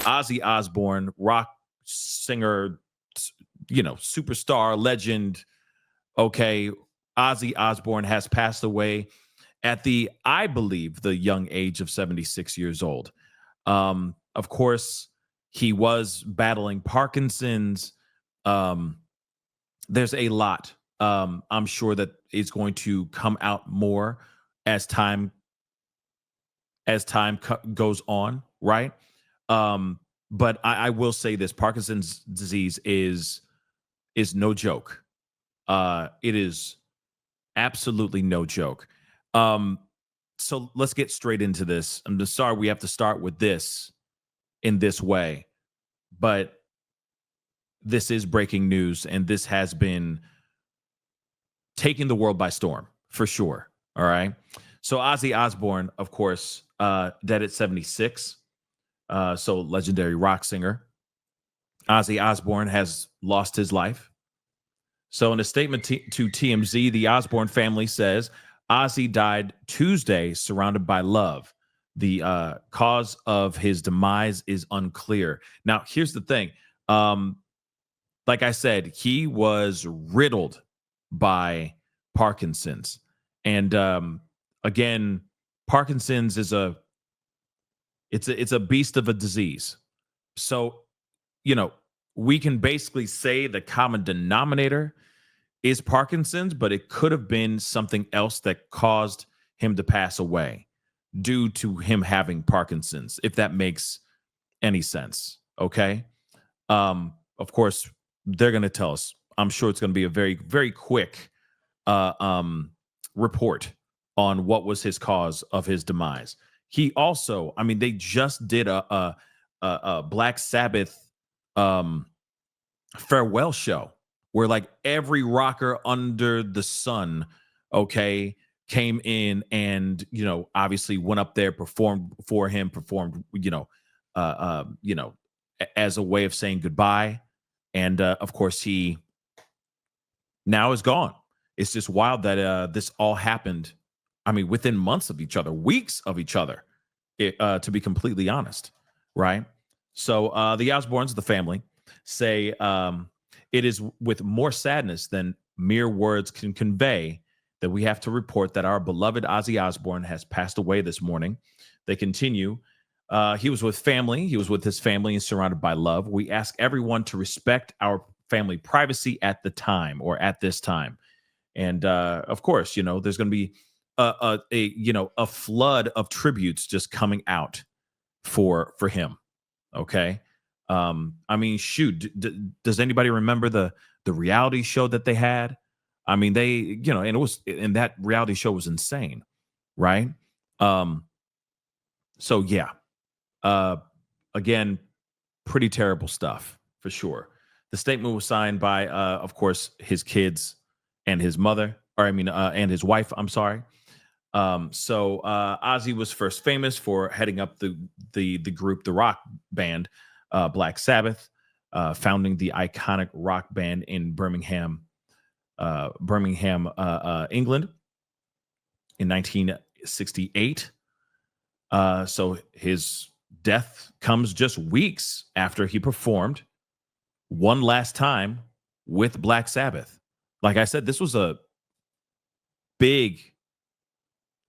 Ozzy Osbourne, rock singer, superstar, legend. Okay, Ozzy Osbourne has passed away at I believe, the young age of 76 years old. Of course, he was battling Parkinson's. Um, there's a lot. I'm sure that it's going to come out more as time goes on, right? But I will say this: Parkinson's disease is no joke. It is absolutely no joke. So let's get straight into this. I'm just sorry we have to start with this in this way, but this is breaking news, and this has been taking the world by storm for sure. All right. So Ozzy Osbourne, of course, dead at 76. So legendary rock singer. Ozzy Osbourne has lost his life. So in a statement to TMZ, the Osbourne family says Ozzy died Tuesday surrounded by love. The cause of his demise is unclear. Now, here's the thing. Like I said, he was riddled by Parkinson's. And again, Parkinson's is it's a beast of a disease. So, we can basically say the common denominator is Parkinson's, but it could have been something else that caused him to pass away due to him having Parkinson's, if that makes any sense. Okay. Of course, they're going to tell us. I'm sure it's going to be a very, very quick report on what was his cause of his demise. He also, they just did a Black Sabbath farewell show where like every rocker under the sun, okay, came in and obviously went up there, performed for him, as a way of saying goodbye. And of course, he now is gone. It's just wild that this all happened. Within months of each other, weeks of each other, to be completely honest, right? So the Osbournes, the family, say it is with more sadness than mere words can convey that we have to report that our beloved Ozzy Osbourne has passed away this morning. They continue. He was with family. He was with his family and surrounded by love. We ask everyone to respect our family privacy at this time. And of course, there's going to be a flood of tributes just coming out for him. Okay. Shoot, does anybody remember the reality show that they had? And that reality show was insane, right? So yeah, again, pretty terrible stuff for sure. The statement was signed by, of course, his kids and his mother, and his wife. I'm sorry. So Ozzy was first famous for heading up the group, the rock band, Black Sabbath, founding the iconic rock band in Birmingham, England in 1968. So his death comes just weeks after he performed one last time with Black Sabbath. Like I said, this was a big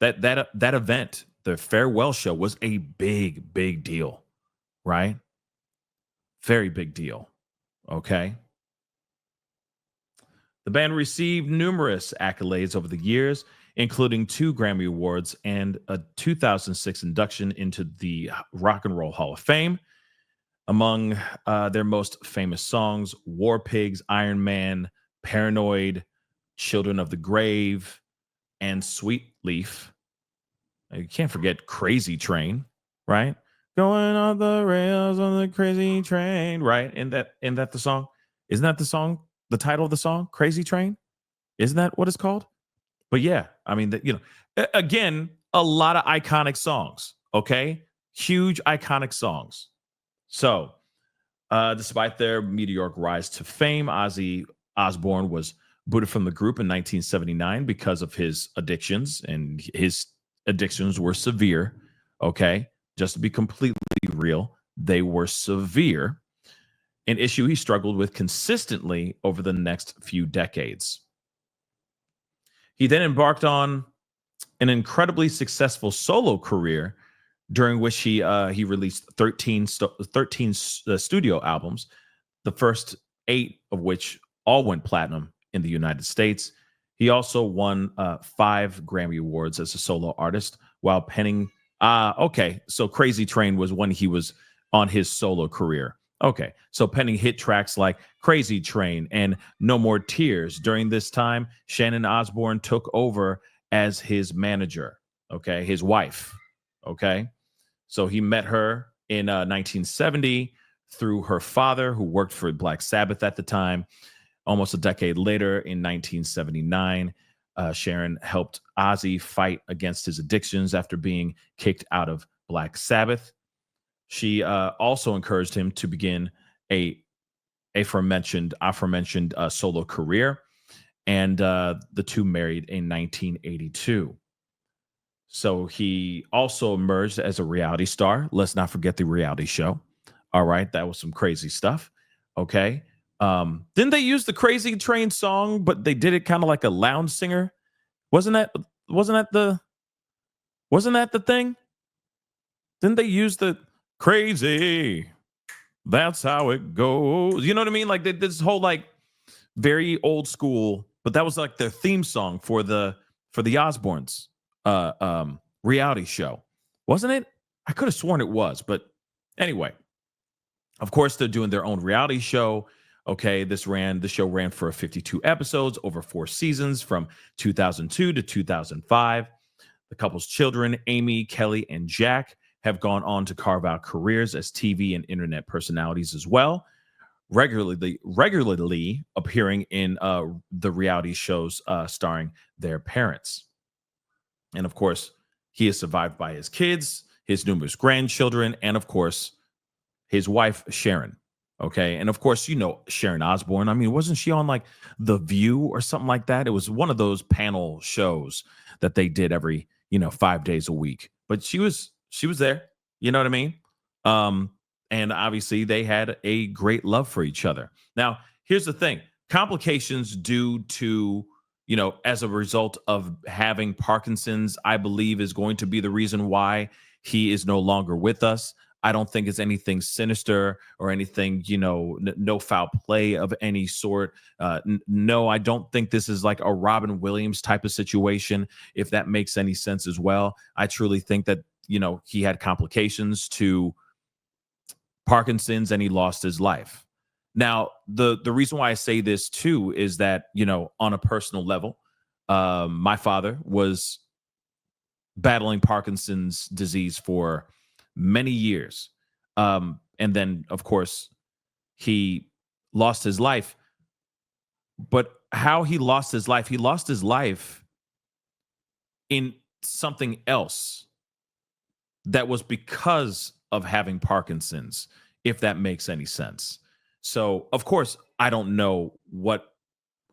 that event, the farewell show, was a big deal, right? Very big deal. Okay. The band received numerous accolades over the years, including 2 Grammy Awards and a 2006 induction into the Rock and Roll Hall of Fame. Among their most famous songs, War Pigs, Iron Man, Paranoid, Children of the Grave, and Sweet Leaf. You can't forget Crazy Train, right? Going on the rails on the crazy train, right? Isn't that the song? Isn't that the song? The title of the song, Crazy Train? Isn't that what it's called? But yeah, again, a lot of iconic songs, okay? Huge iconic songs. So, despite their meteoric rise to fame, Ozzy Osbourne was booted from the group in 1979 because of his addictions, and his addictions were severe, okay? Just to be completely real, they were severe, an issue he struggled with consistently over the next few decades. He then embarked on an incredibly successful solo career during which he released 13 studio albums, the first 8 of which all went platinum in the United States. He also won 5 Grammy Awards as a solo artist while penning. Okay, so Crazy Train was when he was on his solo career. Okay, so penning hit tracks like Crazy Train and No More Tears. During this time, Sharon Osbourne took over as his manager, okay, his wife, okay? So he met her in 1970 through her father, who worked for Black Sabbath at the time. Almost a decade later, in 1979, Sharon helped Ozzy fight against his addictions after being kicked out of Black Sabbath. She also encouraged him to begin a aforementioned solo career, and the two married in 1982. So he also emerged as a reality star. Let's not forget the reality show. All right, that was some crazy stuff. Okay. Didn't they use the Crazy Train song, but they did it kind of like a lounge singer? Wasn't that wasn't that the wasn't that the thing? Didn't they use the crazy? That's how it goes. You know what I mean? Like this whole like very old school, but that was like their theme song for the Osbournes reality show, wasn't it? I could have sworn it was, but anyway, of course they're doing their own reality show. Okay, the show ran for 52 episodes over 4 seasons from 2002 to 2005. The couple's children, Amy, Kelly, and Jack, have gone on to carve out careers as TV and internet personalities as well, regularly appearing in the reality shows starring their parents. And of course, he is survived by his kids, his numerous grandchildren, and of course, his wife, Sharon. Okay. And of course, you know, Sharon Osbourne. I mean, wasn't she on like The View or something like that? It was one of those panel shows that they did every, 5 days a week. But she was there. You know what I mean? Um, and obviously they had a great love for each other. Now, here's the thing: complications due to, as a result of having Parkinson's, I believe is going to be the reason why he is no longer with us. I don't think it's anything sinister or anything, no foul play of any sort. No, I don't think this is like a Robin Williams type of situation, if that makes any sense as well. I truly think that, he had complications to Parkinson's and he lost his life. Now, the reason why I say this too is that, on a personal level, my father was battling Parkinson's disease for many years. And then, of course, he lost his life. But how he lost his life in something else that was because of having Parkinson's, if that makes any sense. So, of course, I don't know what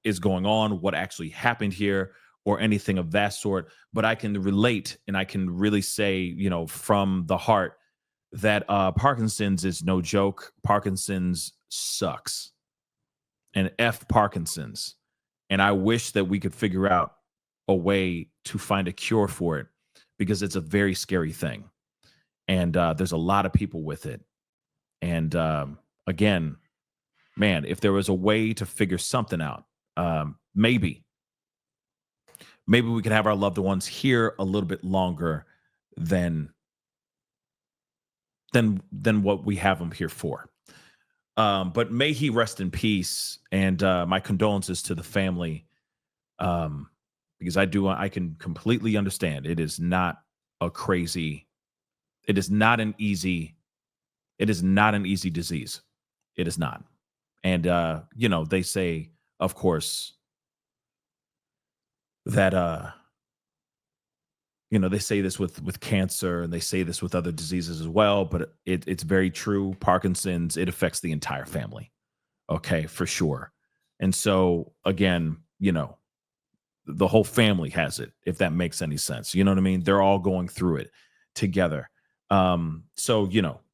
is going on, what actually happened here, or anything of that sort, but I can relate and I can really say, from the heart that Parkinson's is no joke. Parkinson's sucks. And F Parkinson's. And I wish that we could figure out a way to find a cure for it, because it's a very scary thing. And there's a lot of people with it. And again, man, if there was a way to figure something out, maybe we could have our loved ones here a little bit longer than what we have them here for. But may he rest in peace, and my condolences to the family, because I can completely understand. It is not an easy disease. It is not. And they say, of course, that they say this with cancer, and they say this with other diseases as well, but it's very true. Parkinson's, it affects the entire family. Okay, for sure. And so again, the whole family has it, if that makes any sense. You know what I mean? They're all going through it together. So,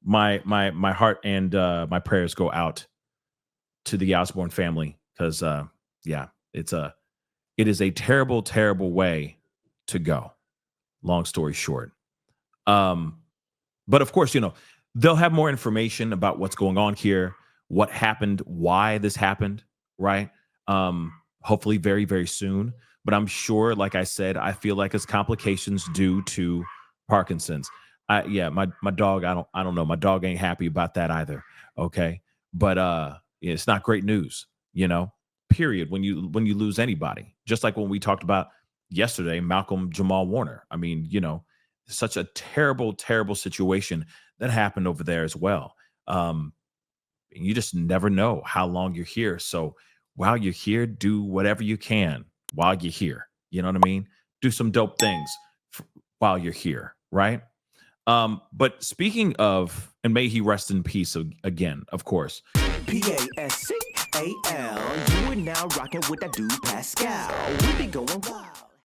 my heart and my prayers go out to the Osborne family because yeah, it is a terrible, terrible way to go. Long story short. Um, but of course, they'll have more information about what's going on here, what happened, why this happened, right? Hopefully very, very soon. But I'm sure, like I said, I feel like it's complications due to Parkinson's. Yeah, my dog, I don't know. My dog ain't happy about that either. Okay. But yeah, it's not great news, period. When you lose anybody, just like when we talked about yesterday, Malcolm Jamal Warner. I mean, such a terrible, terrible situation that happened over there as well. And you just never know how long you're here. So while you're here, do whatever you can while you're here. You know what I mean? Do some dope things while you're here, right? But speaking of, and may he rest in peace again, of course. Pascal, you are now rocking with that dude Pascal. We be going wild.